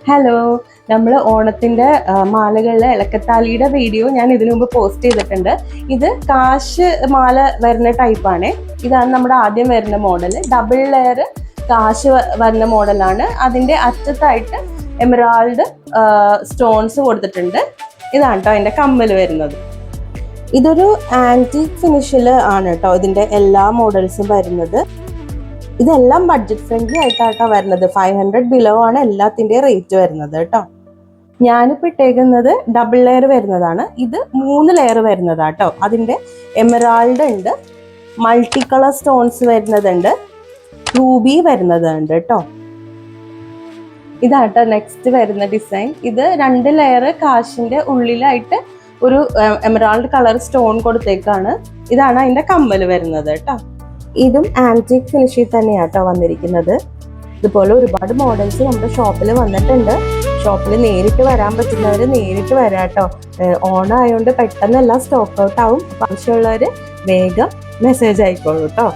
Hello, നമ്മൾ ഓണത്തിൻ്റെ മാലകളിലെ ഇളക്കത്താലിയുടെ video ഞാൻ ഇതിനു മുമ്പ് പോസ്റ്റ് ചെയ്തിട്ടുണ്ട്. ഇത് കാശ് മാല വരുന്ന ടൈപ്പാണ്. ഇതാണ് നമ്മുടെ ആദ്യം വരുന്ന മോഡൽ. ഡബിൾ ലെയർ കാശ് വരുന്ന മോഡലാണ്. അതിൻ്റെ അറ്റത്തായിട്ട് എമറാൾഡ് സ്റ്റോൺസ് കൊടുത്തിട്ടുണ്ട്. ഇതാണ് കേട്ടോ അതിൻ്റെ കമ്മൽ വരുന്നത്. ഇതൊരു ആൻറ്റീക് ഫിനിഷിൽ ആണ് കേട്ടോ ഇതിൻ്റെ എല്ലാ മോഡൽസും വരുന്നത്. ഇതെല്ലാം ബഡ്ജറ്റ് ഫ്രണ്ട്ലി ആയിട്ടാട്ടോ വരുന്നത്. 500 ബിലോ ആണ് എല്ലാത്തിൻ്റെ റേറ്റ് വരുന്നത് കേട്ടോ. ഞാനിപ്പോൾ ഇട്ടേക്കുന്നത് ഡബിൾ ലെയർ വരുന്നതാണ്. ഇത് 3 ലെയർ വരുന്നതാട്ടോ. അതിൻ്റെ എമറാൾഡ് ഉണ്ട്, മൾട്ടി കളർ സ്റ്റോൺസ് വരുന്നതുണ്ട്, റൂബി വരുന്നതുണ്ട് കേട്ടോ. ഇതാട്ടോ നെക്സ്റ്റ് വരുന്ന ഡിസൈൻ. ഇത് 2 ലെയർ കാശിൻ്റെ ഉള്ളിലായിട്ട് ഒരു എമറാൾഡ് കളർ സ്റ്റോൺ കൊടുത്തേക്കാണ്. ഇതാണ് അതിൻ്റെ കമ്മൽ വരുന്നത് കേട്ടോ. ഇതും ആൻറ്റിക് ഫിനിഷിൽ തന്നെയാട്ടോ വന്നിരിക്കുന്നത്. ഇതുപോലെ ഒരുപാട് മോഡൽസ് നമ്മുടെ ഷോപ്പിൽ വന്നിട്ടുണ്ട്. ഷോപ്പിൽ നേരിട്ട് വരാൻ പറ്റുന്നവർ നേരിട്ട് വരാട്ടോ. ഓണം ആയതുകൊണ്ട് പെട്ടെന്ന് എല്ലാം സ്റ്റോക്ക് ഔട്ട് ആവും. ആവശ്യമുള്ളവർ വേഗം മെസ്സേജ് ആയിക്കോളൂ കേട്ടോ.